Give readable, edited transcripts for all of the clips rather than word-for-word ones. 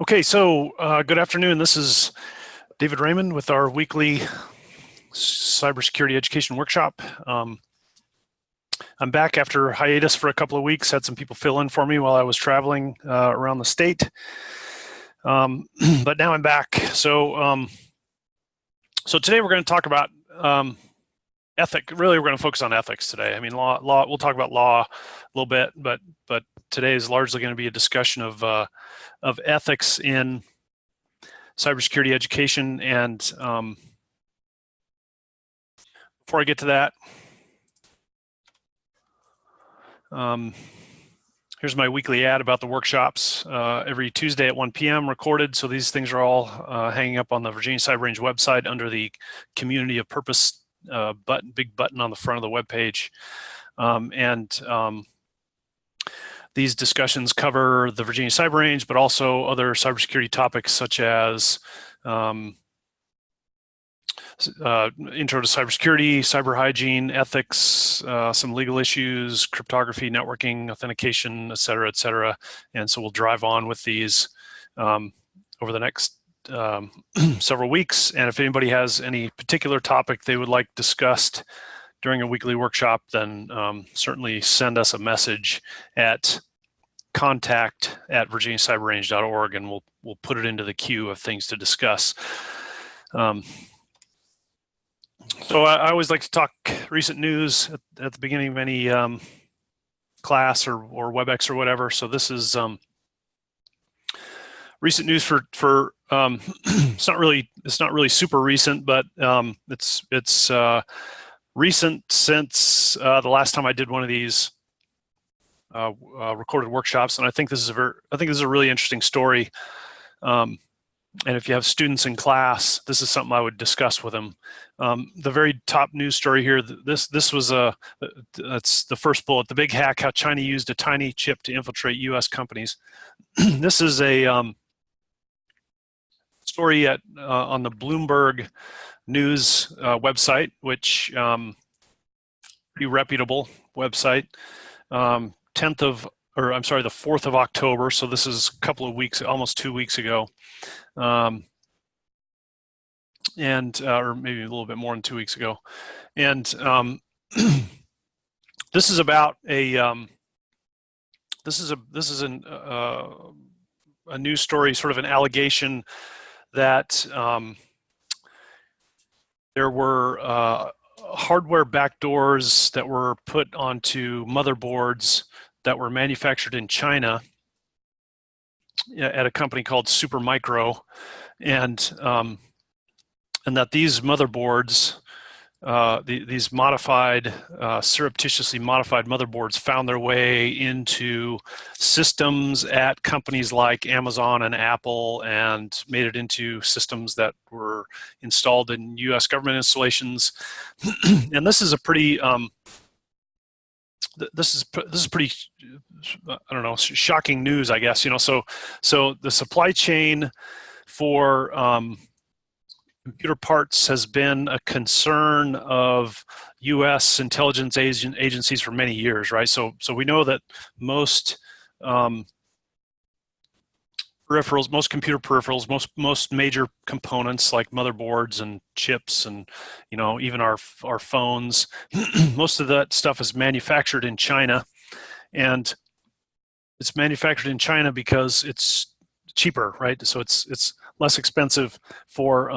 Okay, so good afternoon. This is David Raymond with our weekly cybersecurity education workshop. I'm back after hiatus for a couple of weeks. Had some people fill in for me while I was traveling around the state, but now I'm back. So today we're going to talk about ethics. Really, we're going to focus on ethics today. I mean, law. We'll talk about law a little bit, but today is largely going to be a discussion of ethics in cybersecurity education. And before I get to that, here's my weekly ad about the workshops. Every Tuesday at 1 p.m. recorded. So these things are all hanging up on the Virginia Cyber Range website under the Community of Purpose big button on the front of the web page. These discussions cover the Virginia Cyber Range, but also other cybersecurity topics such as intro to cybersecurity, cyber hygiene, ethics, some legal issues, cryptography, networking, authentication, et cetera, et cetera. And so we'll drive on with these over the next several weeks. And if anybody has any particular topic they would like discussed during a weekly workshop, then certainly send us a message at contact@virginiacyberrange.org, and we'll put it into the queue of things to discuss. So I always like to talk recent news at the beginning of any class or WebEx or whatever. So this is recent news for it's not really super recent, but it's recent since the last time I did one of these recorded workshops, and I think this is a really interesting story. And if you have students in class, this is something I would discuss with them. The very top news story here. This was that's the first bullet. The big hack: how China used a tiny chip to infiltrate U.S. companies. This is a story on the Bloomberg News website, which pretty reputable website. The 4th of October. So this is a couple of weeks, almost 2 weeks ago. Or maybe a little bit more than 2 weeks ago. And this is about a news story, sort of an allegation that there were hardware backdoors that were put onto motherboards that were manufactured in China at a company called Supermicro, and that these motherboards, these modified, surreptitiously modified motherboards, found their way into systems at companies like Amazon and Apple, and made it into systems that were installed in U.S. government installations. And this is a pretty this is pretty, I don't know, shocking news, I guess. So the supply chain for computer parts has been a concern of U.S. intelligence agencies for many years, right? So we know that most peripherals, most computer peripherals, most major components like motherboards and chips, and even our phones, most of that stuff is manufactured in China, and it's manufactured in China because it's cheaper, right? So it's less expensive for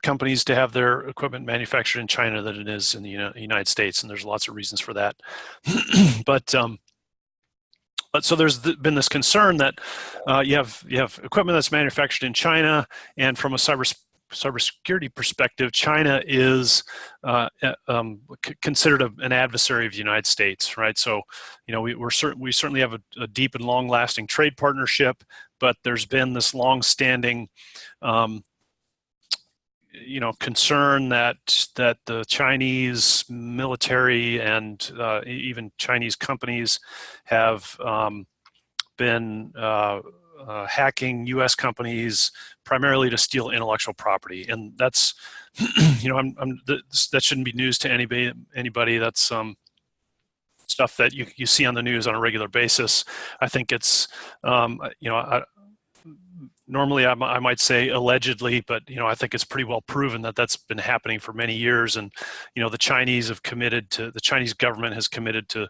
companies to have their equipment manufactured in China than it is in the United States, and there's lots of reasons for that. But so there's been this concern that you have equipment that's manufactured in China, and from a cybersecurity perspective, China is considered an adversary of the United States, right? So we certainly have a deep and long-lasting trade partnership, but there's been this long-standing concern that the Chinese military and even Chinese companies have been hacking U.S. companies primarily to steal intellectual property, and that's that shouldn't be news to anybody. That's stuff that you see on the news on a regular basis. I think it's normally I might say allegedly, but I think it's pretty well proven that that's been happening for many years. And the Chinese government has committed to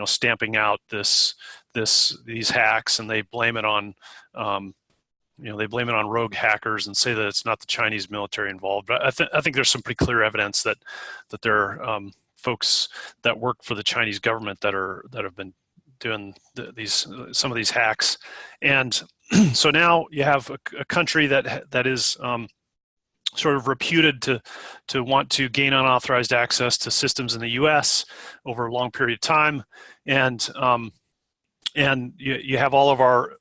stamping out these hacks, and they blame it on rogue hackers and say that it's not the Chinese military involved. But I think there's some pretty clear evidence that there are folks that work for the Chinese government that have been doing some of these hacks. And so now you have a country that is sort of reputed to want to gain unauthorized access to systems in the U.S. over a long period of time, and you have all of our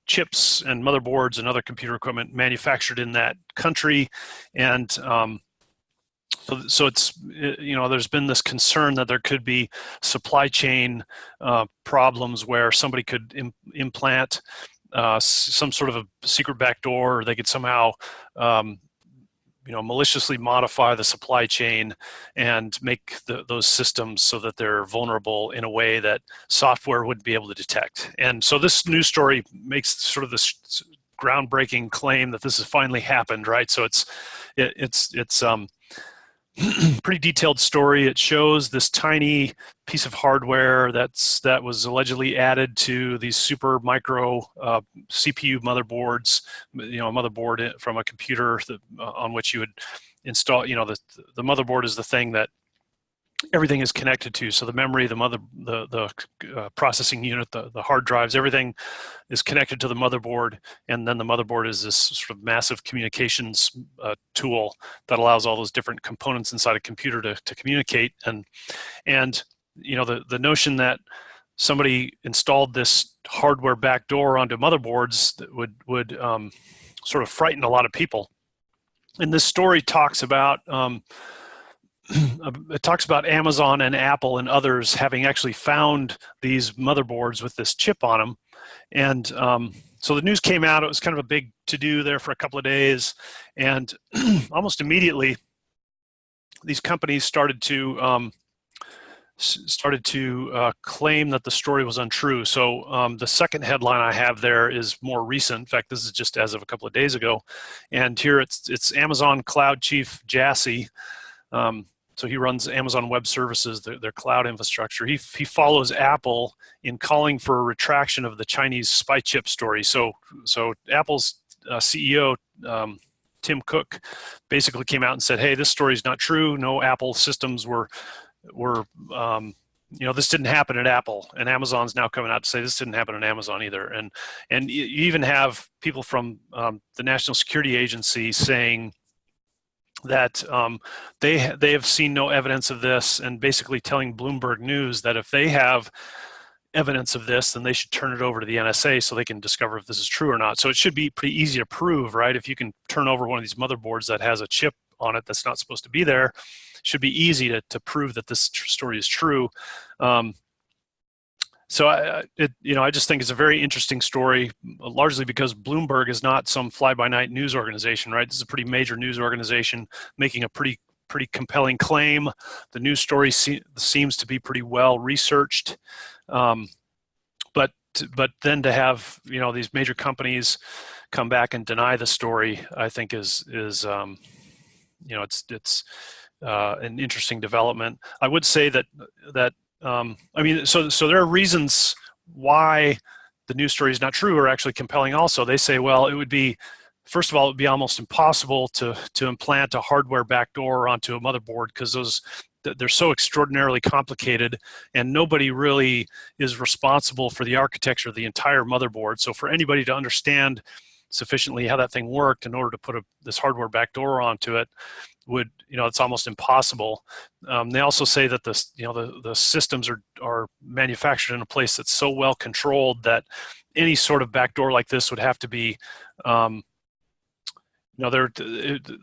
chips and motherboards and other computer equipment manufactured in that country, and so it's there's been this concern that there could be supply chain problems where somebody could implant some sort of a secret backdoor, or they could somehow maliciously modify the supply chain and make those systems so that they're vulnerable in a way that software wouldn't be able to detect. And so this news story makes sort of this groundbreaking claim that this has finally happened, right? So it's pretty detailed story. It shows this tiny piece of hardware that was allegedly added to these super micro CPU motherboards. A motherboard from a computer on which you would install. The motherboard is the thing that everything is connected to. So the memory, the processing unit, the hard drives, everything is connected to the motherboard, and then the motherboard is this sort of massive communications tool that allows all those different components inside a computer to communicate. And the notion that somebody installed this hardware backdoor onto motherboards that would sort of frighten a lot of people. And this story talks about Amazon and Apple and others having actually found these motherboards with this chip on them. And so the news came out. It was kind of a big to-do there for a couple of days. And almost immediately, these companies started to claim that the story was untrue. So the second headline I have there is more recent. In fact, this is just as of a couple of days ago. And here it's Amazon Cloud Chief Jassy. So he runs Amazon Web Services, their cloud infrastructure. He follows Apple in calling for a retraction of the Chinese spy chip story. So Apple's CEO, Tim Cook, basically came out and said, hey, this story is not true. No Apple systems were this didn't happen at Apple. And Amazon's now coming out to say this didn't happen at Amazon either. And you even have people from the National Security Agency saying that they have seen no evidence of this, and basically telling Bloomberg News that if they have evidence of this, then they should turn it over to the NSA so they can discover if this is true or not. So it should be pretty easy to prove, right? If you can turn over one of these motherboards that has a chip on it that's not supposed to be there, it should be easy to prove that this story is true. So I just think it's a very interesting story, largely because Bloomberg is not some fly-by-night news organization, right? This is a pretty major news organization making a pretty compelling claim. The news story seems to be pretty well researched, but then to have these major companies come back and deny the story, I think is it's an interesting development. I would say that so there are reasons why the news story is not true or actually compelling also. They say, well, it would be, first of all, it would be almost impossible to implant a hardware backdoor onto a motherboard because they're so extraordinarily complicated, and nobody really is responsible for the architecture of the entire motherboard. So for anybody to understand sufficiently how that thing worked in order to put this hardware backdoor onto it it's almost impossible. They also say that the systems are manufactured in a place that's so well controlled that any sort of backdoor like this would have to be, the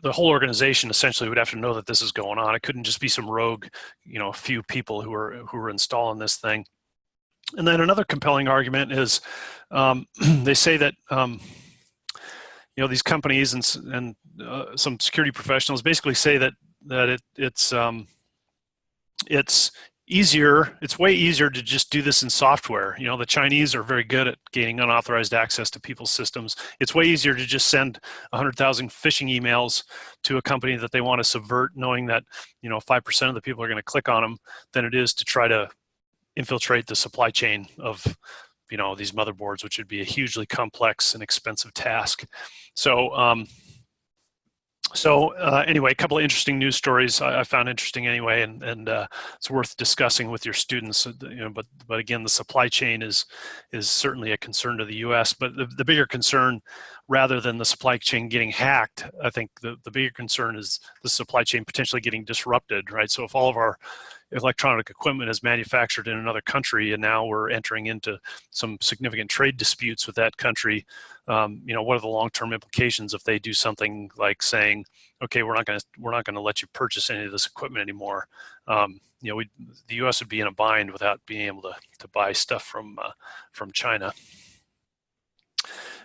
whole organization essentially would have to know that this is going on. It couldn't just be some rogue, a few people who were installing this thing. And then another compelling argument is they say that these companies and some security professionals basically say that it's easier. It's way easier to just do this in software. You know, the Chinese are very good at gaining unauthorized access to people's systems. It's way easier to just send 100,000 phishing emails to a company that they want to subvert, knowing that, you know, 5% of the people are going to click on them, than it is to try to infiltrate the supply chain of, you know, these motherboards, which would be a hugely complex and expensive task. So, anyway, a couple of interesting news stories I found interesting anyway, and it's worth discussing with your students. You know, but again, the supply chain is certainly a concern to the U.S. But the bigger concern, rather than the supply chain getting hacked, I think the bigger concern is the supply chain potentially getting disrupted, right? So if all of our electronic equipment is manufactured in another country, and now we're entering into some significant trade disputes with that country, you know, what are the long-term implications if they do something like saying, okay, we're not going to let you purchase any of this equipment anymore? You know, the U.S. would be in a bind without being able to buy stuff from China.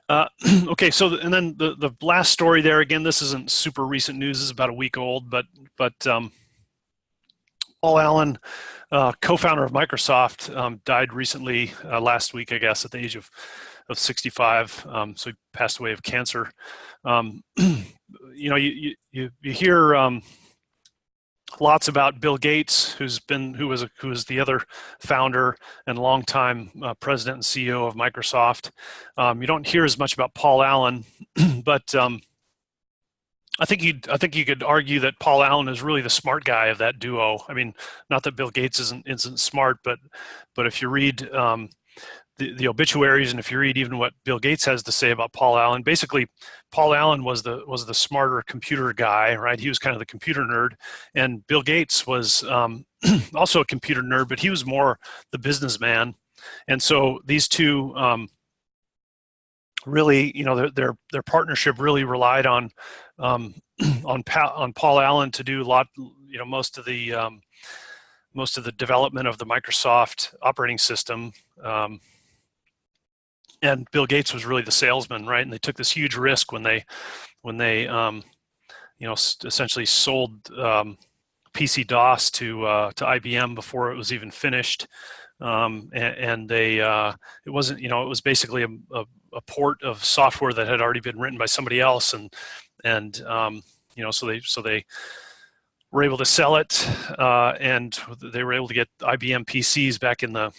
Okay, so and then the last story there, again, this isn't super recent news. This is about a week old, but Paul Allen, co-founder of Microsoft, died recently, last week, I guess, at the age of 65. So he passed away of cancer. You know, you hear lots about Bill Gates, who was the other founder and longtime president and CEO of Microsoft. You don't hear as much about Paul Allen, but I think you could argue that Paul Allen is really the smart guy of that duo. I mean, not that Bill Gates isn't smart, but if you read the obituaries, and if you read even what Bill Gates has to say about Paul Allen, basically, Paul Allen was the smarter computer guy, right? He was kind of the computer nerd, and Bill Gates was also a computer nerd, but he was more the businessman. And so these two really, you know, their partnership really relied on Paul Allen to do most of the development of the Microsoft operating system, and Bill Gates was really the salesman, right? And they took this huge risk when they essentially sold PC DOS to IBM before it was even finished, and it wasn't, you know, it was basically a port of software that had already been written by somebody else, and you know, so they were able to sell it, and they were able to get IBM PCs back in the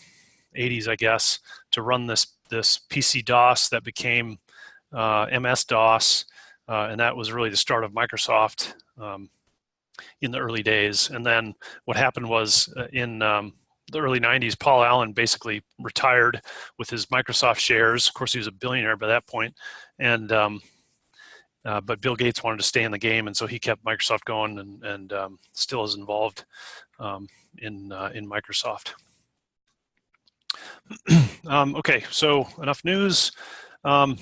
80s, I guess, to run this PC DOS that became MS DOS, and that was really the start of Microsoft in the early days. And then what happened was in the early 90s, Paul Allen basically retired with his Microsoft shares. Of course, he was a billionaire by that point, and but Bill Gates wanted to stay in the game, and so he kept Microsoft going, and still is involved in Microsoft. Okay, so enough news. So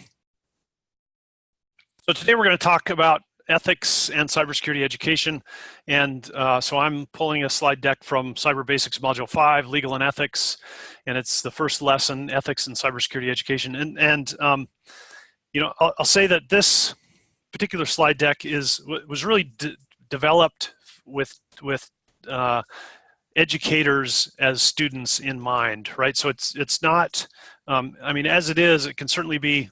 today we're going to talk about ethics and cybersecurity education, and so I'm pulling a slide deck from Cyber Basics Module 5, Legal and Ethics, and it's the first lesson, Ethics and Cybersecurity Education. And you know, I'll say that this particular slide deck was really developed with educators as students in mind, right? So it's not, I mean, as it is, it can certainly be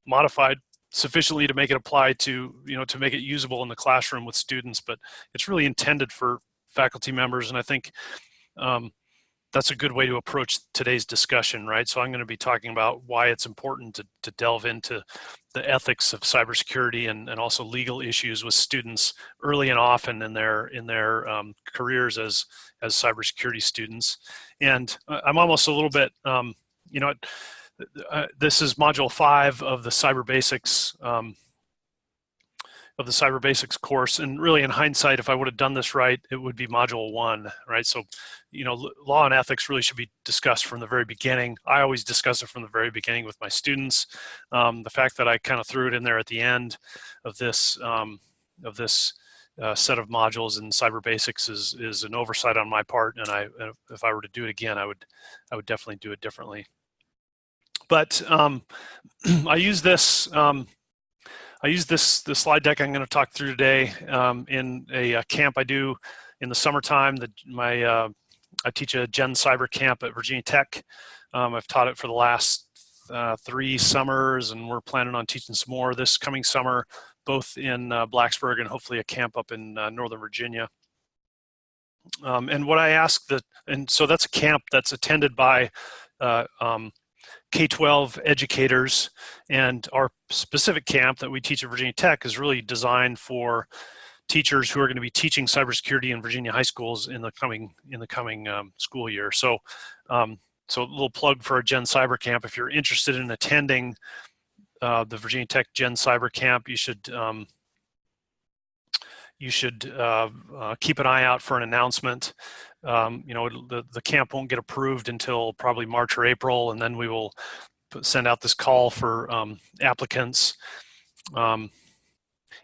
modified sufficiently to make it apply to, you know, to make it usable in the classroom with students, but it's really intended for faculty members, and I think that's a good way to approach today's discussion, right? So I'm going to be talking about why it's important to delve into the ethics of cybersecurity and also legal issues with students early and often in their careers as cybersecurity students. And I'm almost a little bit, you know, this is Module 5 of the Cyber Basics course, and really in hindsight, if I would have done this right, it would be Module 1, right? So, you know, law and ethics really should be discussed from the very beginning. I always discuss it from the very beginning with my students. The fact that I kind of threw it in there at the end of this set of modules in Cyber Basics is an oversight on my part, and if I were to do it again, I would definitely do it differently. But I use this the slide deck I'm going to talk through today in a camp I do in the summertime. My I teach a Gen Cyber camp at Virginia Tech. I've taught it for the last 3 summers, and we're planning on teaching some more this coming summer, both in Blacksburg and hopefully a camp up in Northern Virginia. And what I ask and so that's a camp that's attended by K-12 educators, and our specific camp that we teach at Virginia Tech is really designed for teachers who are going to be teaching cybersecurity in Virginia high schools in the coming school year. So, so a little plug for a Gen Cyber camp. If you're interested in attending the Virginia Tech Gen Cyber camp, you should keep an eye out for an announcement. The camp won't get approved until probably March or April, and then we will send out this call for applicants.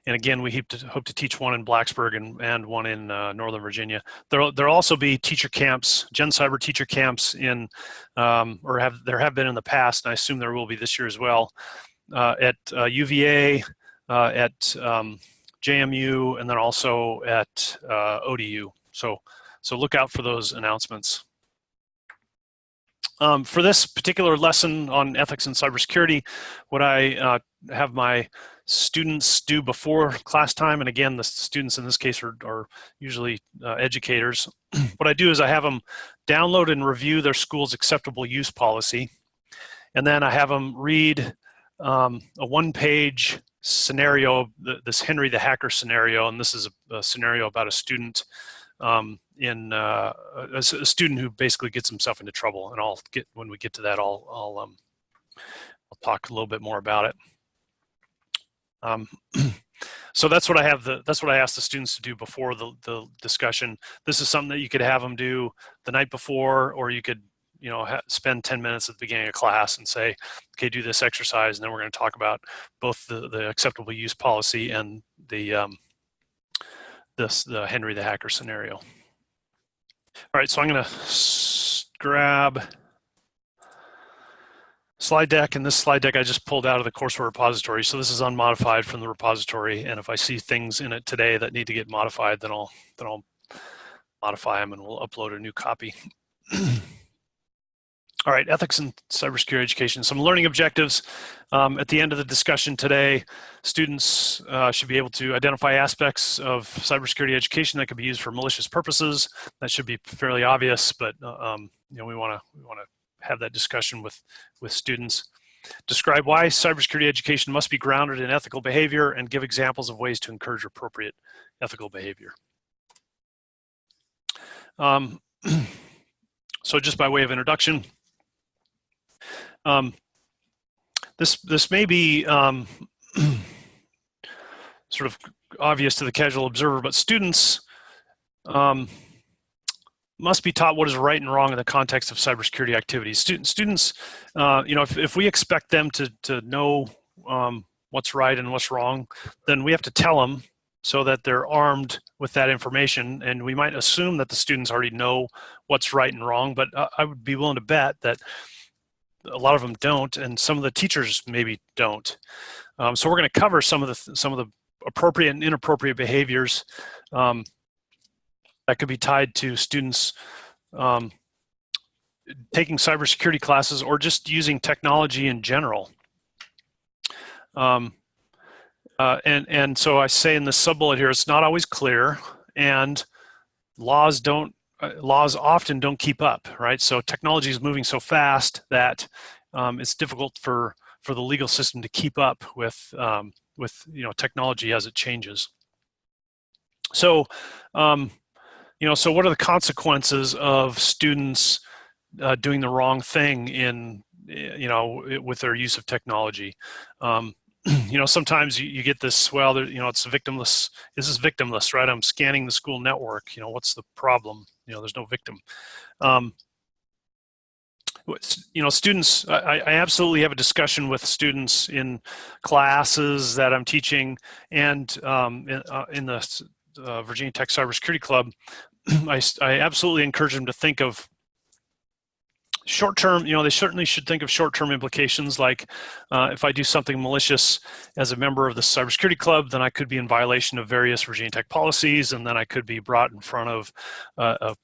And again, we hope to teach one in Blacksburg and one in Northern Virginia. There'll also be teacher camps, Gen Cyber teacher camps there have been in the past, and I assume there will be this year as well, at UVA, at JMU, and then also at ODU. So look out for those announcements. For this particular lesson on ethics and cybersecurity, what I have my students do before class time, and again, the students in this case are usually educators. What I do is I have them download and review their school's acceptable use policy, and then I have them read a 1-page scenario, this Henry the Hacker scenario, and this is a scenario about a student a student who basically gets himself into trouble. And when we get to that, I'll talk a little bit more about it. So that's what I ask the students to do before the discussion. This is something that you could have them do the night before, or you could spend 10 minutes at the beginning of class and say, okay, do this exercise, and then we're going to talk about both the acceptable use policy and the Henry the Hacker scenario. All right, so I'm going to grab slide deck, and this slide deck I just pulled out of the courseware repository. So this is unmodified from the repository, and if I see things in it today that need to get modified, then I'll modify them and we'll upload a new copy. All right, ethics and cybersecurity education. Some learning objectives. At the end of the discussion today, students should be able to identify aspects of cybersecurity education that could be used for malicious purposes. That should be fairly obvious, but we want to have that discussion with students. Describe why cybersecurity education must be grounded in ethical behavior, and give examples of ways to encourage appropriate ethical behavior. So just by way of introduction, this may be sort of obvious to the casual observer, but students must be taught what is right and wrong in the context of cybersecurity activities. Students, if we expect them to know what's right and what's wrong, then we have to tell them so that they're armed with that information. And we might assume that the students already know what's right and wrong, but I would be willing to bet that a lot of them don't, and some of the teachers maybe don't. So we're going to cover some of the appropriate and inappropriate behaviors that could be tied to students taking cybersecurity classes or just using technology in general. And so I say in the sub-bullet here, it's not always clear, and laws often don't keep up, right? So technology is moving so fast that it's difficult for the legal system to keep up with technology as it changes. So so what are the consequences of students doing the wrong thing with their use of technology? Sometimes you get this, well, it's victimless. This is victimless, right? I'm scanning the school network. What's the problem? There's no victim. Students, I absolutely have a discussion with students in classes that I'm teaching, and in the Virginia Tech Cybersecurity Club, I absolutely encourage them to think of Short-term, they certainly should think of short-term implications, like if I do something malicious as a member of the cybersecurity club, then I could be in violation of various Virginia Tech policies, and then I could be brought in front of a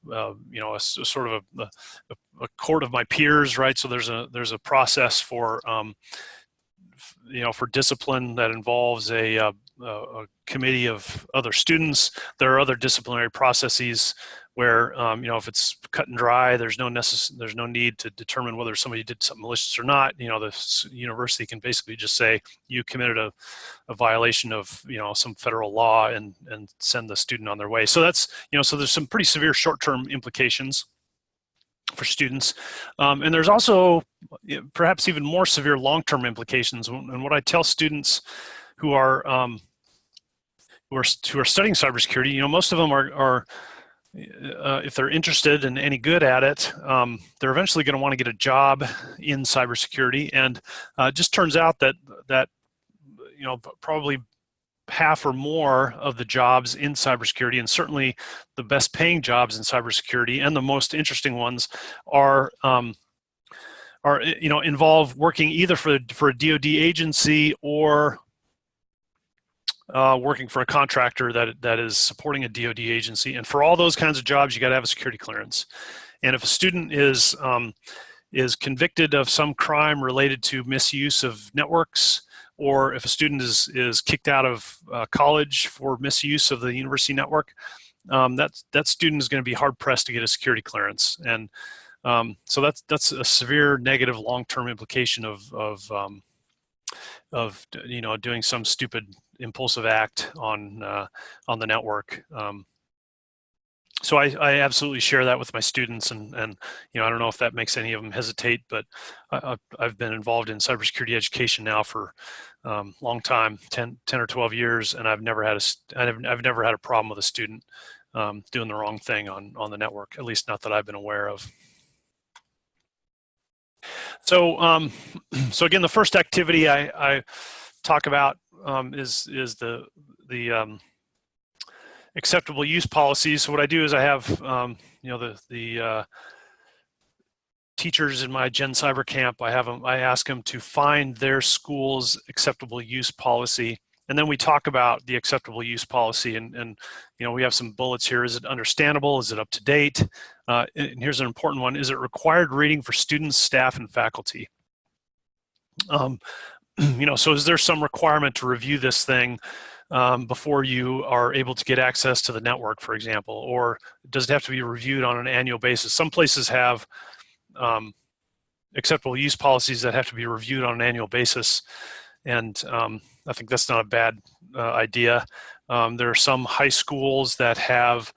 sort of a court of my peers, right? So there's a process for for discipline that involves a committee of other students. There are other disciplinary processes where if it's cut and dry, there's no need to determine whether somebody did something malicious or not. The university can basically just say you committed a violation of some federal law and send the student on their way. So that's so there's some pretty severe short-term implications for students, and there's also perhaps even more severe long-term implications. And what I tell students who are studying cybersecurity, most of them are if they're interested and any good at it, they're eventually going to want to get a job in cybersecurity. And it just turns out that probably half or more of the jobs in cybersecurity, and certainly the best paying jobs in cybersecurity and the most interesting ones, are involve working either for a DoD agency or working for a contractor that is supporting a DoD agency. And for all those kinds of jobs, you got to have a security clearance. And if a student is convicted of some crime related to misuse of networks, or if a student is kicked out of college for misuse of the university network, that student is going to be hard pressed to get a security clearance. And so that's a severe negative long-term implication of doing some stupid impulsive act on the network. So I absolutely share that with my students, and I don't know if that makes any of them hesitate, but I've been involved in cybersecurity education now for a long time, 10 or 12 years, and I've never had a problem with a student doing the wrong thing on the network, at least not that I've been aware of. So so again, the first activity I talk about is the acceptable use policies. So what I do is I have the teachers in my Gen Cyber camp. I ask them to find their school's acceptable use policy, and then we talk about the acceptable use policy. And we have some bullets here. Is it understandable? Is it up to date? And here's an important one: is it required reading for students, staff, and faculty? So is there some requirement to review this thing before you are able to get access to the network, for example? Or does it have to be reviewed on an annual basis? Some places have acceptable use policies that have to be reviewed on an annual basis, and I think that's not a bad idea. There are some high schools that have,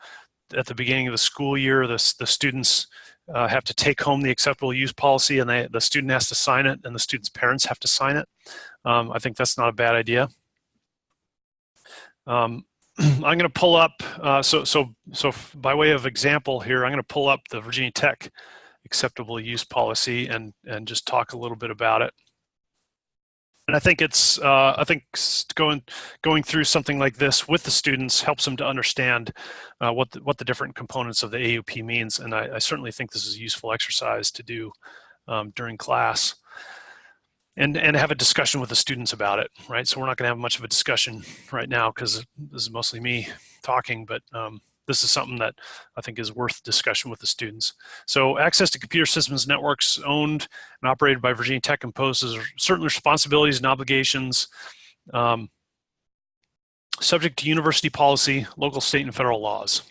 at the beginning of the school year, the students have to take home the acceptable use policy, and the student has to sign it, and the student's parents have to sign it. I think that's not a bad idea. I'm going to pull up, so by way of example here, I'm going to pull up the Virginia Tech acceptable use policy and just talk a little bit about it. And I think going through something like this with the students helps them to understand what the different components of the AUP means. And I certainly think this is a useful exercise to do during class, and have a discussion with the students about it, right? So we're not going to have much of a discussion right now because this is mostly me talking, but this is something that I think is worth discussion with the students. So access to computer systems networks owned and operated by Virginia Tech imposes certain responsibilities and obligations subject to university policy, local, state, and federal laws.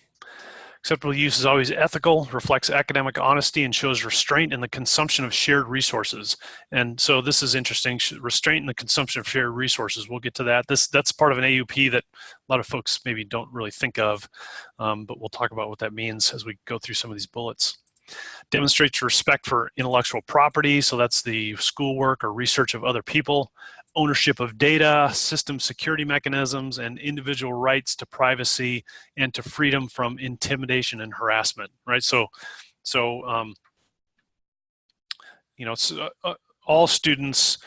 Acceptable use is always ethical, reflects academic honesty, and shows restraint in the consumption of shared resources. And so this is interesting, restraint in the consumption of shared resources. We'll get to that. That's part of an AUP that a lot of folks maybe don't really think of, but we'll talk about what that means as we go through some of these bullets. Demonstrates respect for intellectual property, so that's the schoolwork or research of other people, ownership of data, system security mechanisms, and individual rights to privacy and to freedom from intimidation and harassment, right? So all students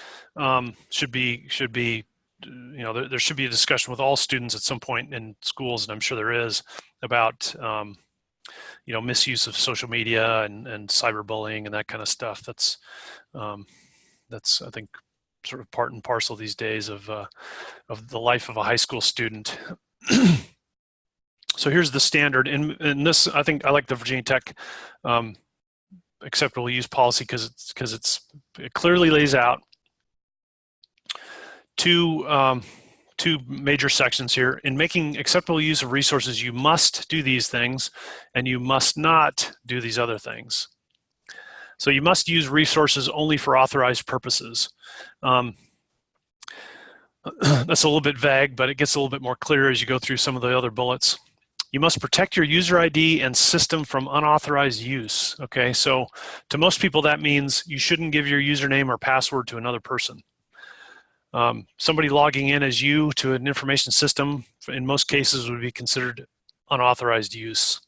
should be, there should be a discussion with all students at some point in schools, and I'm sure there is, about misuse of social media and cyberbullying and that kind of stuff. That's I think sort of part and parcel these days of the life of a high school student. So here's the standard, and this, I think I like the Virginia Tech acceptable use policy because it clearly lays out two major sections here. In making acceptable use of resources, you must do these things, and you must not do these other things. So you must use resources only for authorized purposes. That's a little bit vague, but it gets a little bit more clear as you go through some of the other bullets. You must protect your user ID and system from unauthorized use. Okay, so to most people that means you shouldn't give your username or password to another person. Somebody logging in as you to an information system, in most cases, would be considered unauthorized use.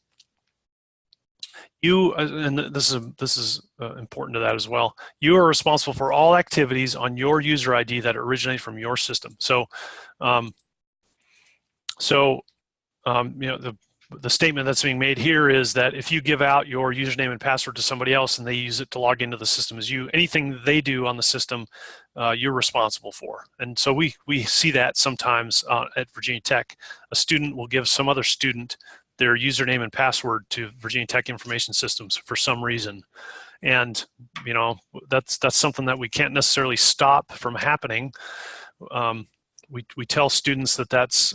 You, and this is important to that as well, you are responsible for all activities on your user ID that originate from your system. So, the statement that's being made here is that if you give out your username and password to somebody else and they use it to log into the system as you, anything they do on the system, you're responsible for. And so we see that sometimes at Virginia Tech. A student will give some other student their username and password to Virginia Tech Information Systems for some reason. And that's something that we can't necessarily stop from happening. We tell students that that's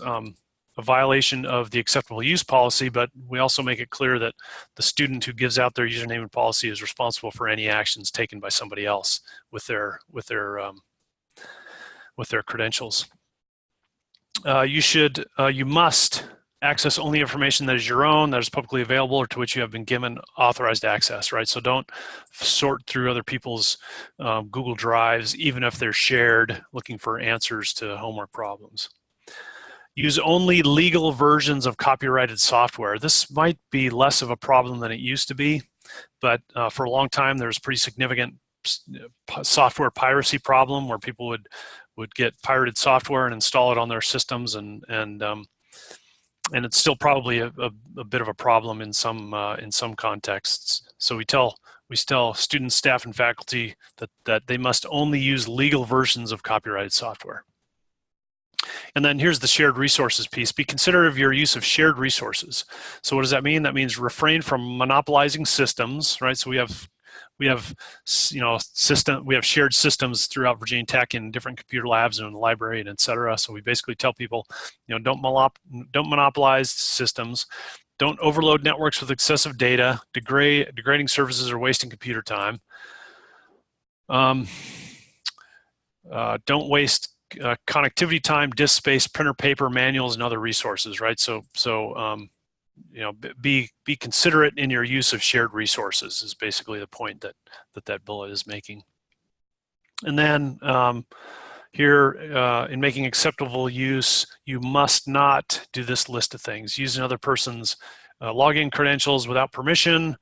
a violation of the acceptable use policy, but we also make it clear that the student who gives out their username and policy is responsible for any actions taken by somebody else with their credentials. You must access only information that is your own, that is publicly available, or to which you have been given authorized access, right? So don't sort through other people's Google Drives, even if they're shared, looking for answers to homework problems. Use only legal versions of copyrighted software. This might be less of a problem than it used to be, but for a long time there was pretty significant software piracy problem where people would get pirated software and install it on their systems, and it's still probably a bit of a problem in some contexts. So we tell students, staff, and faculty that they must only use legal versions of copyrighted software. And then here's the shared resources piece. Be considerate of your use of shared resources. So what does that mean? That means refrain from monopolizing systems, right? So we have shared systems throughout Virginia Tech in different computer labs and in the library and et cetera. So we basically tell people, don't monopolize systems, don't overload networks with excessive data, degrading services or wasting computer time. Don't waste connectivity time, disk space, printer paper, manuals, and other resources, right? So be considerate in your use of shared resources is basically the point that bullet is making. And then here, in making acceptable use, you must not do this list of things. Use another person's login credentials without permission.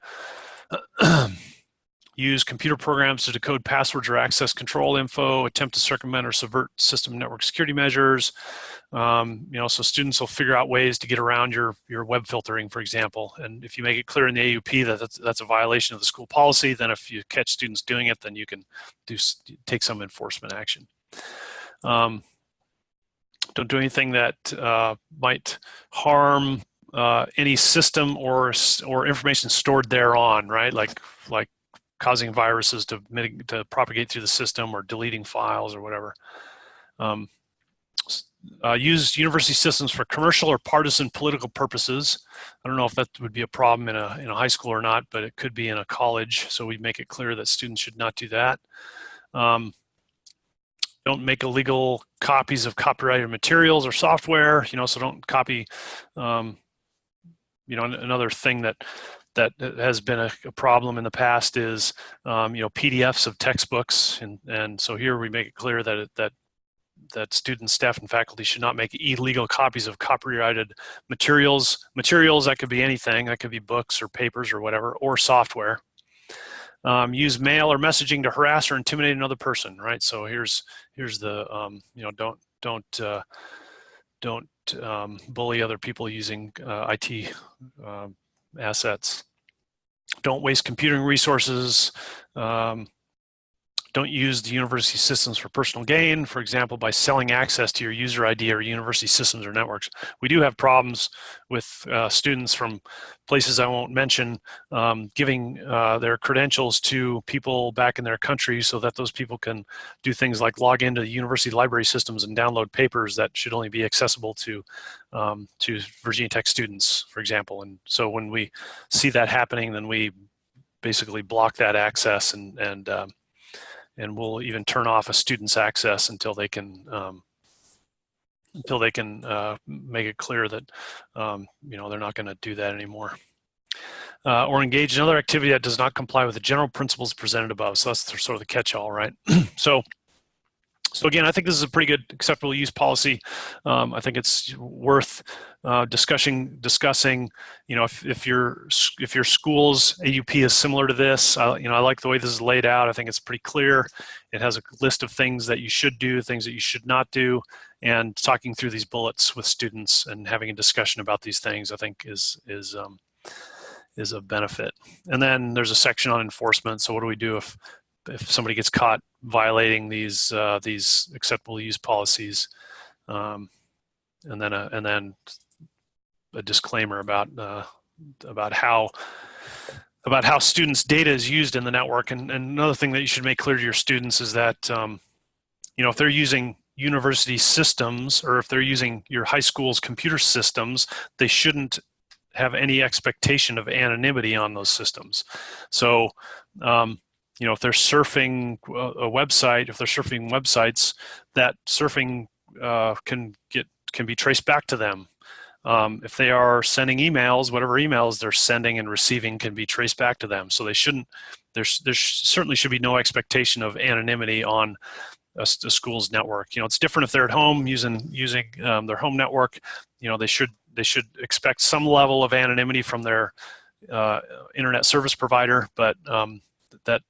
Use computer programs to decode passwords or access control info, attempt to circumvent or subvert system network security measures. So students will figure out ways to get around your web filtering, for example. And if you make it clear in the AUP that that's a violation of the school policy, then if you catch students doing it, then you can take some enforcement action. Don't do anything that might harm any system or information stored thereon, right? Like causing viruses to propagate through the system, or deleting files or whatever. Use university systems for commercial or partisan political purposes. I don't know if that would be a problem in a high school or not, but it could be in a college. So we make it clear that students should not do that. Don't make illegal copies of copyrighted materials or software. So don't copy. Another thing that has been a problem in the past is PDFs of textbooks, and so here we make it clear that students, staff, and faculty should not make illegal copies of copyrighted materials. Materials, that could be anything. That could be books or papers or whatever, or software. Use mail or messaging to harass or intimidate another person, right? So here's the don't bully other people using IT assets. Don't waste computing resources. Don't use the university systems for personal gain, for example, by selling access to your user ID or university systems or networks. We do have problems with students from places I won't mention giving their credentials to people back in their country so that those people can do things like log into the university library systems and download papers that should only be accessible to Virginia Tech students, for example. And so when we see that happening, then we basically block that access and we'll even turn off a student's access until they can make it clear that they're not going to do that anymore. Or engage in other activity that does not comply with the general principles presented above. So that's sort of the catch-all, right? So again, I think this is a pretty good acceptable use policy. I think it's worth discussing. If your school's AUP is similar to this, I like the way this is laid out. I think it's pretty clear. It has a list of things that you should do, things that you should not do, and talking through these bullets with students and having a discussion about these things, I think is a benefit. And then there's a section on enforcement. So what do we do if somebody gets caught violating these acceptable use policies, and then a disclaimer about how students' data is used in the network. And another thing that you should make clear to your students is that if they're using university systems or if they're using your high school's computer systems, they shouldn't have any expectation of anonymity on those systems. So if they're surfing a website, if they're surfing websites, that surfing can be traced back to them. If they are sending emails, whatever emails they're sending and receiving can be traced back to them. So they shouldn't. There certainly should be no expectation of anonymity on a school's network. It's different if they're at home using their home network. They should expect some level of anonymity from their internet service provider, but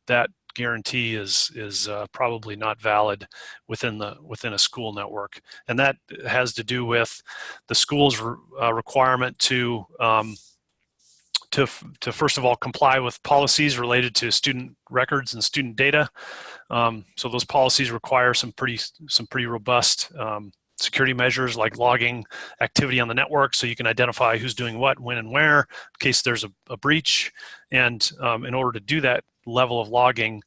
that guarantee is probably not valid within a school network, and that has to do with the school's requirement to first of all comply with policies related to student records and student data. So those policies require some pretty robust security measures like logging activity on the network so you can identify who's doing what, when, and where in case there's a breach. And in order to do that level of logging,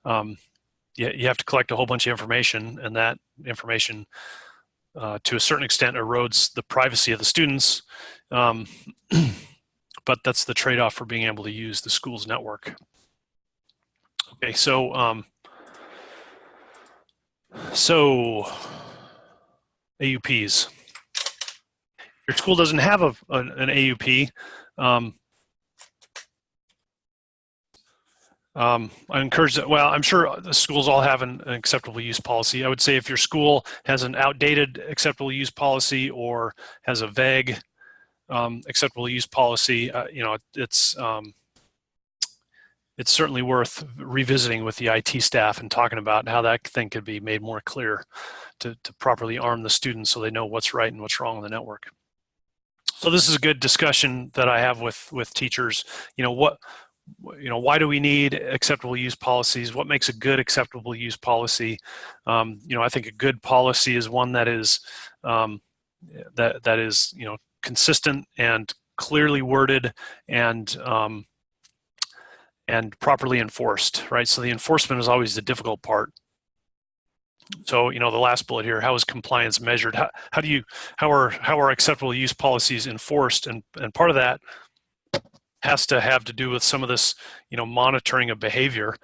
you have to collect a whole bunch of information, and that information to a certain extent erodes the privacy of the students. But that's the trade-off for being able to use the school's network. Okay, so AUPs. If your school doesn't have an AUP, I encourage that. Well, I'm sure the schools all have an acceptable use policy. I would say if your school has an outdated acceptable use policy or has a vague acceptable use policy, it's certainly worth revisiting with the IT staff and talking about how that thing could be made more clear to properly arm the students so they know what's right and what's wrong on the network. So this is a good discussion that I have with teachers. Why do we need acceptable use policies? What makes a good acceptable use policy? I think a good policy is one that is that is consistent and clearly worded and properly enforced, right? So the enforcement is always the difficult part. So, the last bullet here, how is compliance measured? How are acceptable use policies enforced? And part of that has to have to do with some of this, monitoring of behavior.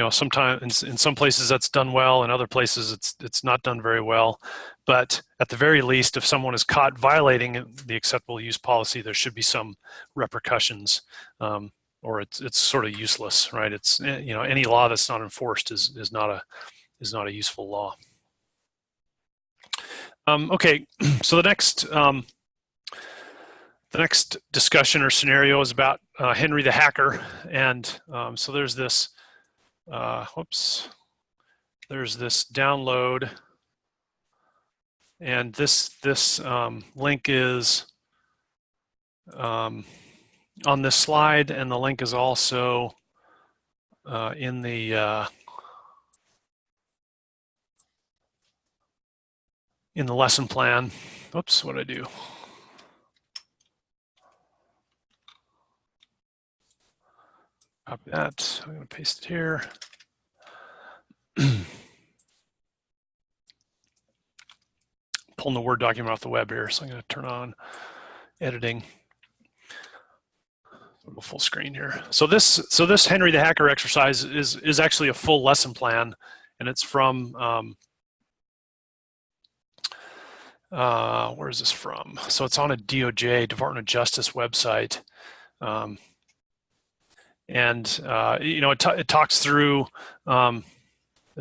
Sometimes in some places that's done well, in other places it's not done very well. But at the very least, if someone is caught violating the acceptable use policy, there should be some repercussions, or it's sort of useless, right? It's any law that's not enforced is not a useful law. Okay, so the next discussion or scenario is about Henry the hacker, and so there's this. There's this download, and this link is on this slide, and the link is also in the lesson plan. Oops, what did I do? Copy that. I'm going to paste it here. Pulling the Word document off the web here, so I'm going to turn on editing. Go full screen here. So this Henry the Hacker exercise is actually a full lesson plan, and it's from where is this from? So it's on a DOJ, Department of Justice website, and you know, it talks through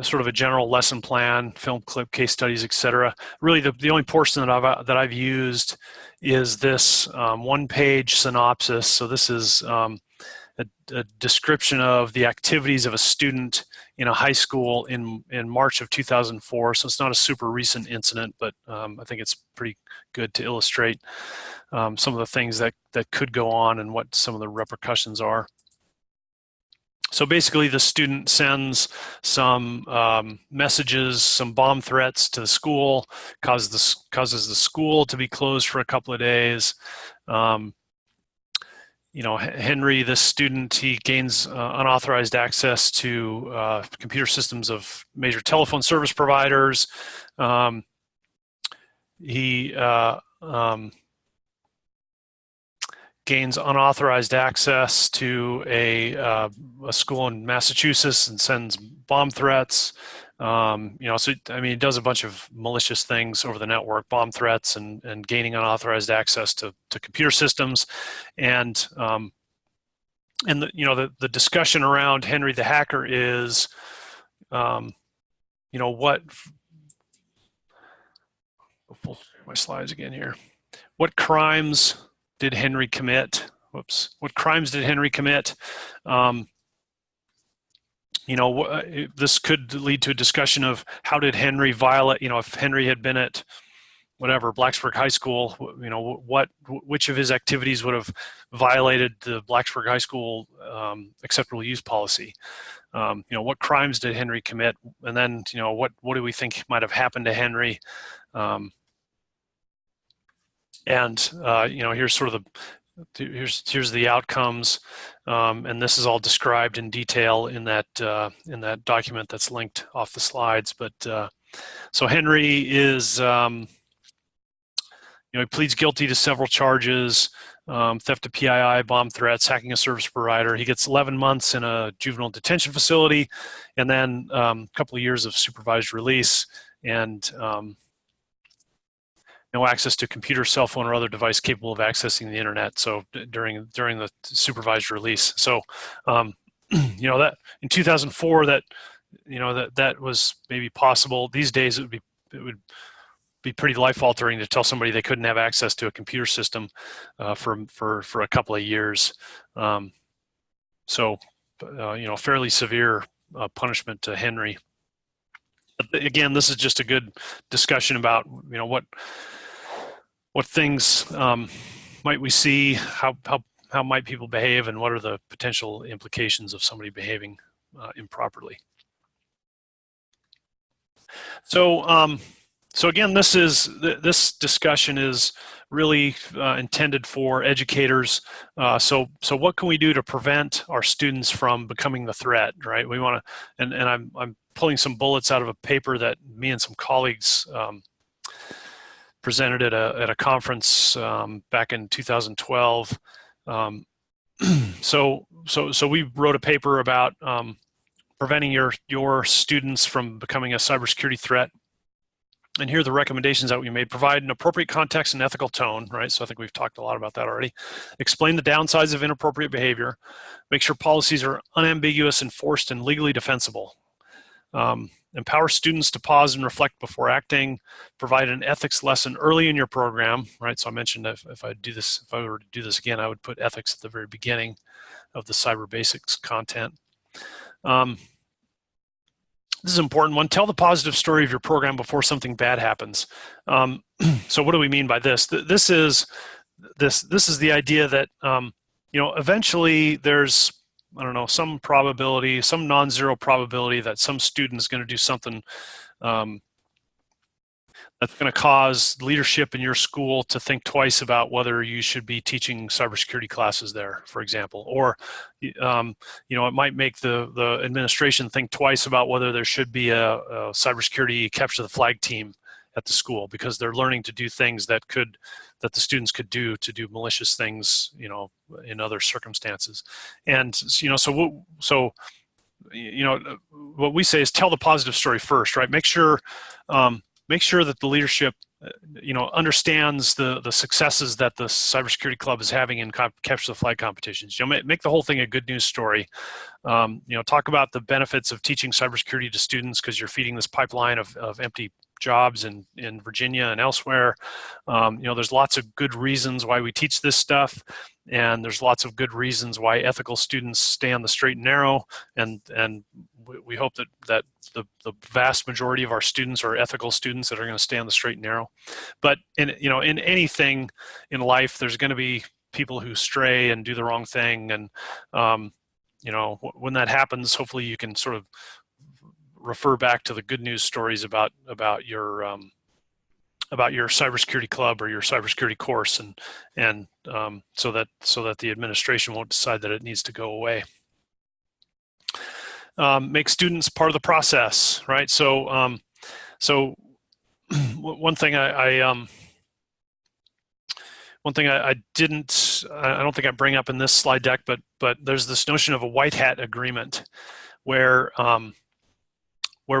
sort of a general lesson plan, film clip, case studies, etc. Really, the only portion that I've used is this one-page synopsis. So this is a description of the activities of a student in a high school in March of 2004. So it's not a super recent incident, but I think it's pretty good to illustrate some of the things that could go on and what some of the repercussions are. So basically, the student sends some messages, some bomb threats to the school, causes the school to be closed for a couple of days. You know, Henry, this student, he gains unauthorized access to computer systems of major telephone service providers. He gains unauthorized access to a school in Massachusetts and sends bomb threats. You know, so I mean, he does a bunch of malicious things over the network, bomb threats and gaining unauthorized access to computer systems, and you know, the discussion around Henry the Hacker is, you know, what my slides again here. What crimes did Henry commit? Whoops. What crimes did Henry commit? You know, this could lead to a discussion of how did Henry violate, you know, if Henry had been at whatever, Blacksburg High School, you know, which of his activities would have violated the Blacksburg High School acceptable use policy? You know, what crimes did Henry commit? And then, you know, what do we think might have happened to Henry? And you know, here's sort of here's the outcomes, and this is all described in detail in that document that's linked off the slides. But so Henry is, you know, he pleads guilty to several charges: theft of PII, bomb threats, hacking a service provider. He gets 11 months in a juvenile detention facility, and then a couple of years of supervised release, and no access to computer, cell phone, or other device capable of accessing the internet. So during the supervised release. So you know, that in 2004, that, you know, that was maybe possible. These days it would be pretty life altering to tell somebody they couldn't have access to a computer system for a couple of years. So you know, fairly severe punishment to Henry. But again, this is just a good discussion about, you know, what things might we see, how might people behave, and what are the potential implications of somebody behaving improperly. So so again, this discussion is really intended for educators. So what can we do to prevent our students from becoming the threat, right? We want to, and I'm pulling some bullets out of a paper that me and some colleagues presented at a conference back in 2012. So we wrote a paper about preventing your students from becoming a cybersecurity threat. And here are the recommendations that we made: provide an appropriate context and ethical tone, right? So I think we've talked a lot about that already. Explain the downsides of inappropriate behavior. Make sure policies are unambiguous, enforced, and legally defensible. Empower students to pause and reflect before acting. Provide an ethics lesson early in your program, right? So I mentioned if I were to do this again, I would put ethics at the very beginning of the cyber basics content. This is an important one. Tell the positive story of your program before something bad happens. So what do we mean by this? This is this is the idea that eventually there's, I don't know, some probability, some non-zero probability that some student is going to do something that's going to cause leadership in your school to think twice about whether you should be teaching cybersecurity classes there, for example. Or, it might make the administration think twice about whether there should be a cybersecurity capture the flag team at the school, because they're learning to do things that the students could do to do malicious things, in other circumstances. And, what we say is tell the positive story first, right? Make sure that the leadership, understands the successes that the cybersecurity club is having in capture the flag competitions. Make the whole thing a good news story. Talk about the benefits of teaching cybersecurity to students, because you're feeding this pipeline of empty jobs in Virginia and elsewhere. There's lots of good reasons why we teach this stuff, and there's lots of good reasons why ethical students stay on the straight and narrow, and we hope that the vast majority of our students are ethical students that are going to stay on the straight and narrow. But in anything in life, there's going to be people who stray and do the wrong thing, and when that happens, hopefully you can sort of refer back to the good news stories about your cybersecurity club or your cybersecurity course, and so that the administration won't decide that it needs to go away. Make students part of the process, right? So one thing I don't think I bring up in this slide deck, but there's this notion of a white hat agreement, where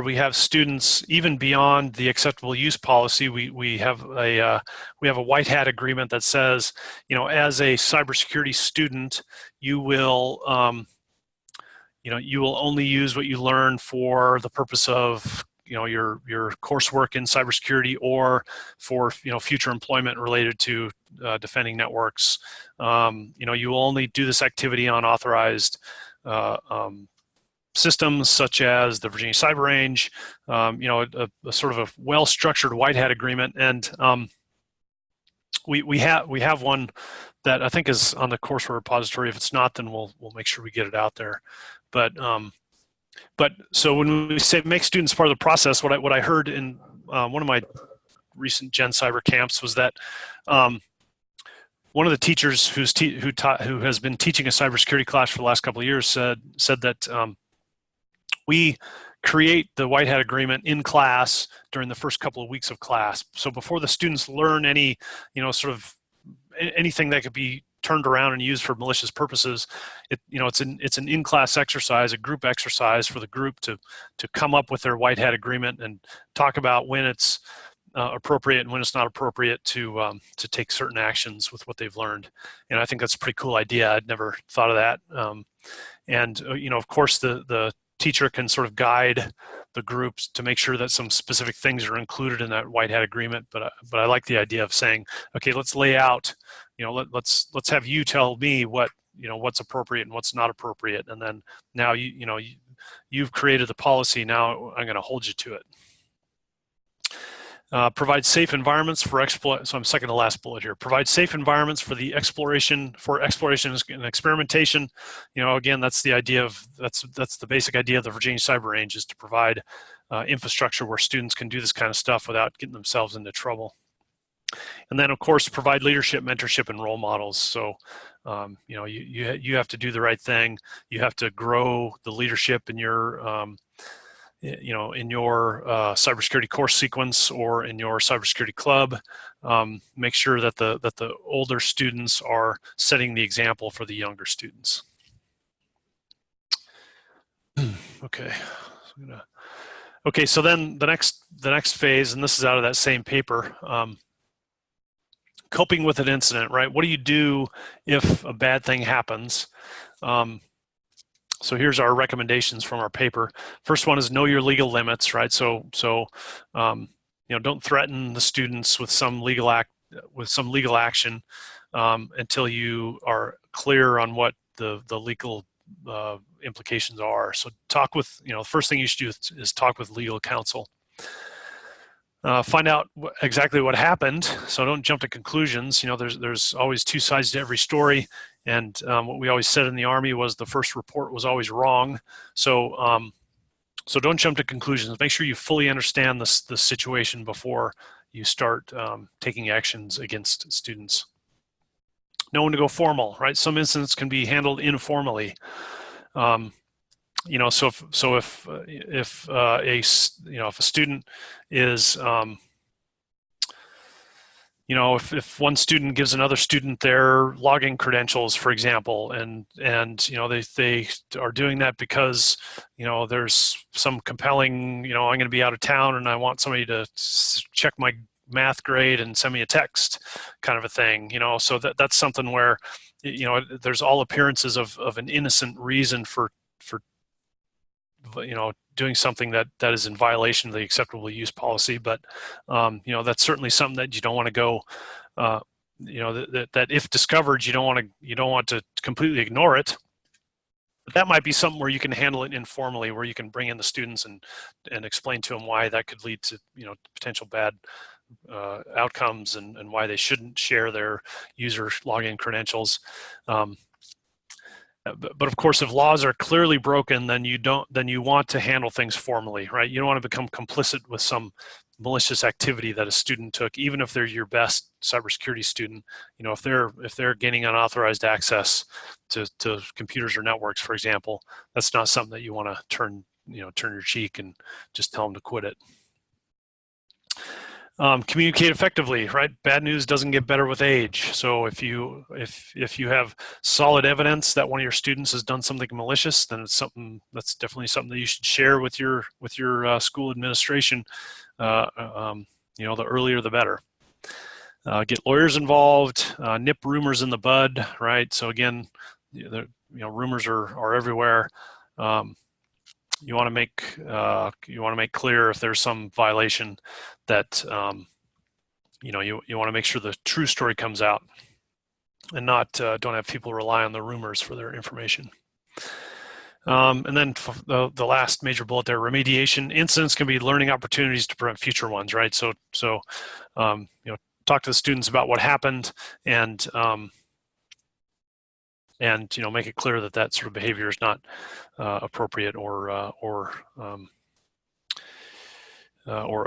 we have students, even beyond the acceptable use policy, we have a white hat agreement that says, as a cybersecurity student, you will only use what you learn for the purpose of your coursework in cybersecurity, or for future employment related to defending networks. You will only do this activity on authorized systems such as the Virginia Cyber Range. A sort of a well-structured white hat agreement, and we have one that I think is on the courseware repository. If it's not, then we'll make sure we get it out there. But so when we say make students part of the process, what I heard in one of my recent Gen Cyber camps was that one of the teachers who has been teaching a cybersecurity class for the last couple of years said that we create the white hat agreement in class during the first couple of weeks of class. So before the students learn any, sort of anything that could be turned around and used for malicious purposes, it's an in-class exercise, a group exercise for the group to come up with their white hat agreement and talk about when it's appropriate and when it's not appropriate to take certain actions with what they've learned. And I think that's a pretty cool idea. I'd never thought of that. Of course, the teacher can sort of guide the groups to make sure that some specific things are included in that white hat agreement. But I like the idea of saying, okay, let's lay out, let's have you tell me what's appropriate and what's not appropriate, and then now you've created the policy. Now I'm going to hold you to it. Provide safe environments for exploit. So I'm second to last bullet here. Provide safe environments for exploration and experimentation. Again, that's the idea of that's the basic idea of the Virginia Cyber Range, is to provide infrastructure where students can do this kind of stuff without getting themselves into trouble. And then, of course, provide leadership, mentorship, and role models. So, you have to do the right thing. You have to grow the leadership in your cybersecurity course sequence or in your cybersecurity club. Make sure that the older students are setting the example for the younger students. Okay. Okay. So then the next phase, and this is out of that same paper. Coping with an incident, right? What do you do if a bad thing happens? So here's our recommendations from our paper. First one is know your legal limits, right? So don't threaten the students with some legal action until you are clear on what the legal implications are. So talk with, the first thing you should do is talk with legal counsel. Find out exactly what happened. So don't jump to conclusions. You know, there's always two sides to every story. And what we always said in the Army was the first report was always wrong. So so don't jump to conclusions. Make sure you fully understand the situation before you start taking actions against students. Know when to go formal, right? Some incidents can be handled informally. You know, so if a student is you know, if one student gives another student their login credentials, for example, and you know they are doing that because, you know, there's some compelling, you know, I'm going to be out of town and I want somebody to check my math grade and send me a text, kind of a thing, you know. So that's something where, you know, there's all appearances of an innocent reason for you know, doing something that is in violation of the acceptable use policy. But you know, that's certainly something that you don't want to go, you know, that if discovered, you don't want to completely ignore it. But that might be something where you can handle it informally, where you can bring in the students and explain to them why that could lead to, you know, potential bad outcomes, and why they shouldn't share their user login credentials. But of course, if laws are clearly broken, then you want to handle things formally, right? You don't want to become complicit with some malicious activity that a student took, even if they're your best cybersecurity student. You know, if they're gaining unauthorized access to computers or networks, for example, that's not something that you want to turn your cheek and just tell them to quit it. Communicate effectively, right? Bad news doesn't get better with age. So if you have solid evidence that one of your students has done something malicious, then that's definitely something that you should share with your school administration. You know, the earlier the better. Get lawyers involved. Nip rumors in the bud, right? So again, you know, rumors are everywhere. You want to make clear if there's some violation that you know, you want to make sure the true story comes out, and not don't have people rely on the rumors for their information. And then the last major bullet there: remediation. Incidents can be learning opportunities to prevent future ones, right? So you know, talk to the students about what happened, and you know, make it clear that that sort of behavior is not appropriate or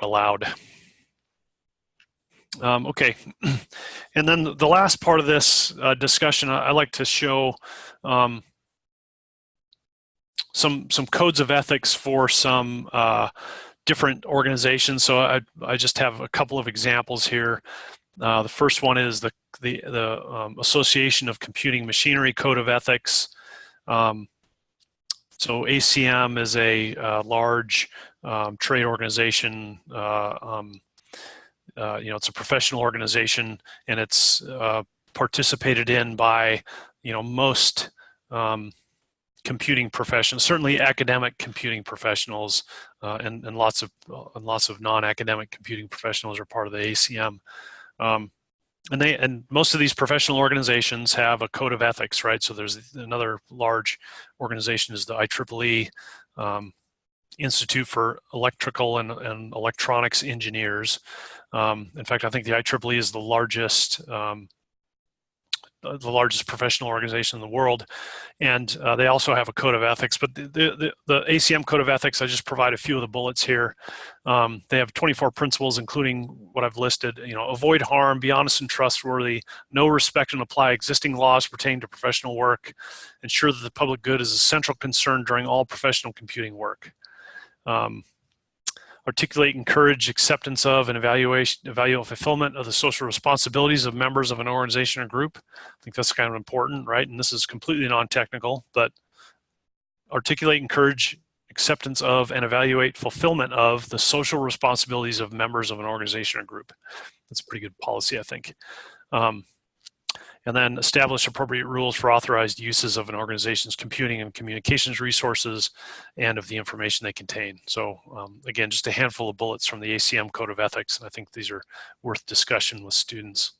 allowed. Okay, and then the last part of this discussion, I like to show some codes of ethics for some different organizations. So I just have a couple of examples here. The first one is the Association of Computing Machinery Code of Ethics. So ACM is a large trade organization. You know, it's a professional organization, and it's participated in by, you know, most computing professionals, certainly academic computing professionals, and lots of non-academic computing professionals are part of the ACM. And most of these professional organizations have a code of ethics, right? So there's another large organization is the IEEE, Institute for Electrical and Electronics Engineers. In fact, I think the IEEE is the largest professional organization in the world, and they also have a code of ethics. But the ACM Code of Ethics, I just provide a few of the bullets here. They have 24 principles, including what I've listed. You know, avoid harm, be honest and trustworthy, know, respect, and apply existing laws pertaining to professional work, ensure that the public good is a central concern during all professional computing work. Articulate, encourage acceptance of and evaluate fulfillment of the social responsibilities of members of an organization or group. I think that's kind of important, right? And this is completely non-technical, but articulate, encourage acceptance of and evaluate fulfillment of the social responsibilities of members of an organization or group. That's a pretty good policy, I think. And then establish appropriate rules for authorized uses of an organization's computing and communications resources and of the information they contain. So again, just a handful of bullets from the ACM Code of Ethics, and I think these are worth discussion with students.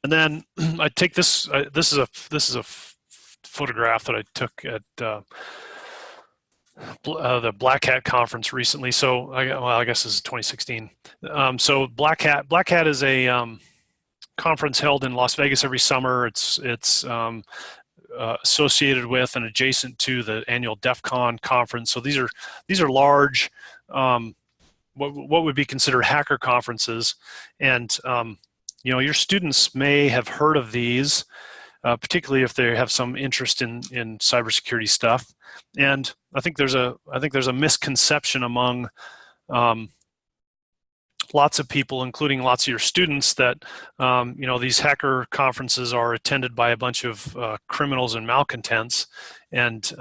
And then I take this. This is a photograph that I took at the Black Hat conference recently. So I guess this is 2016. So Black Hat is a conference held in Las Vegas every summer. It's associated with and adjacent to the annual DEF CON conference. So these are large, what would be considered hacker conferences, and your students may have heard of these, particularly if they have some interest in cybersecurity stuff. And I think there's a misconception among lots of people, including lots of your students, that these hacker conferences are attended by a bunch of criminals and malcontents, and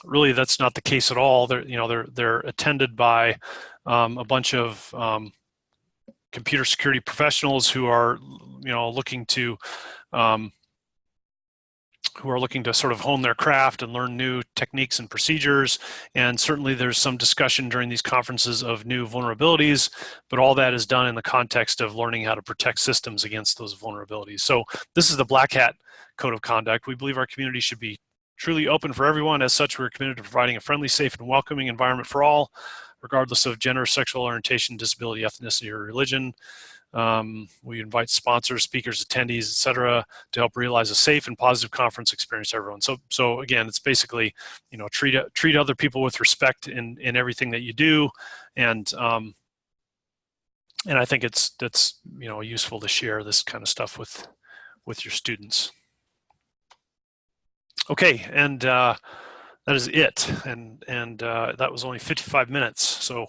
really that's not the case at all. They're attended by a bunch of computer security professionals who are looking to sort of hone their craft and learn new techniques and procedures. And certainly there's some discussion during these conferences of new vulnerabilities, but all that is done in the context of learning how to protect systems against those vulnerabilities. So this is the Black Hat Code of Conduct. We believe our community should be truly open for everyone. As such, we're committed to providing a friendly, safe, and welcoming environment for all, regardless of gender, sexual orientation, disability, ethnicity, or religion. We invite sponsors, speakers, attendees, etc., to help realize a safe and positive conference experience for everyone. So again, it's basically, treat other people with respect in everything that you do, and I think that's useful to share this kind of stuff with your students. Okay, and that is it, and that was only 55 minutes. So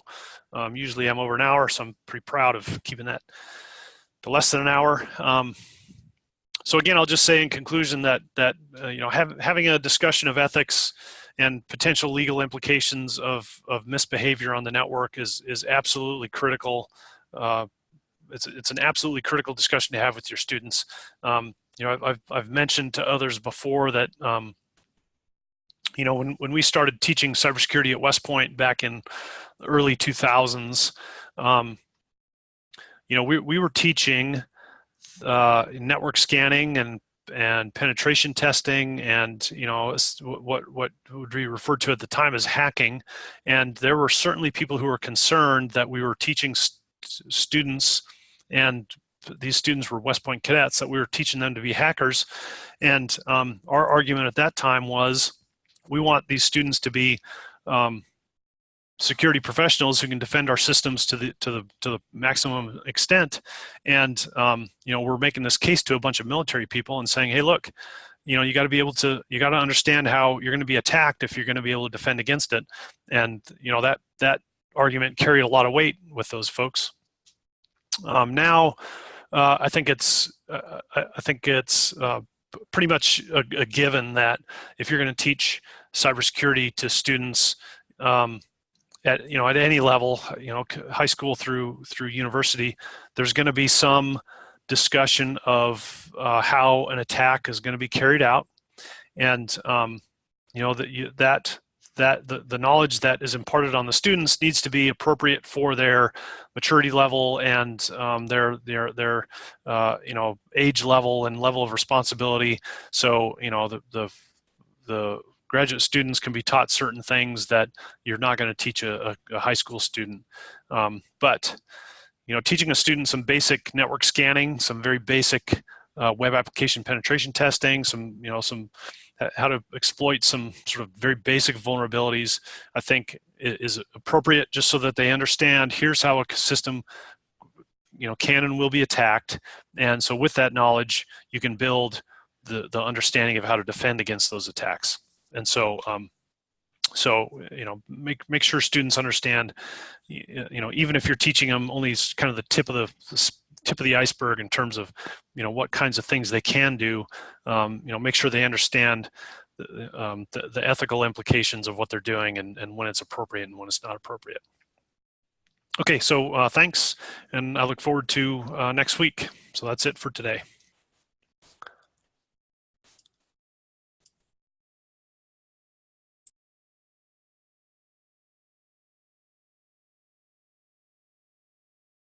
usually I'm over an hour, so I'm pretty proud of keeping that to less than an hour. So again, I'll just say in conclusion that having a discussion of ethics and potential legal implications of misbehavior on the network is absolutely critical. It's an absolutely critical discussion to have with your students. I've mentioned to others before that when we started teaching cybersecurity at West Point back in the early 2000s, we were teaching network scanning and penetration testing, and what would be referred to at the time as hacking. And there were certainly people who were concerned that we were teaching students, and these students were West Point cadets, that we were teaching them to be hackers. And our argument at that time was, we want these students to be security professionals who can defend our systems to the maximum extent. And we're making this case to a bunch of military people and saying, hey, look, you got to understand how you're going to be attacked if you're going to be able to defend against it. And that argument carried a lot of weight with those folks. Now, I think it's pretty much a given that if you're going to teach cybersecurity to students at any level, high school through university, there's going to be some discussion of how an attack is going to be carried out, and the knowledge that is imparted on the students needs to be appropriate for their maturity level and their age level and level of responsibility. So the graduate students can be taught certain things that you're not going to teach a high school student. But teaching a student some basic network scanning, some very basic web application penetration testing, some how to exploit some sort of very basic vulnerabilities, I think is appropriate, just so that they understand here's how a system can and will be attacked. And so with that knowledge, you can build the understanding of how to defend against those attacks. And so make sure students understand, even if you're teaching them only kind of the tip of the iceberg in terms of what kinds of things they can do, make sure they understand the ethical implications of what they're doing, and when it's appropriate and when it's not appropriate. Okay, so thanks, and I look forward to next week. So that's it for today.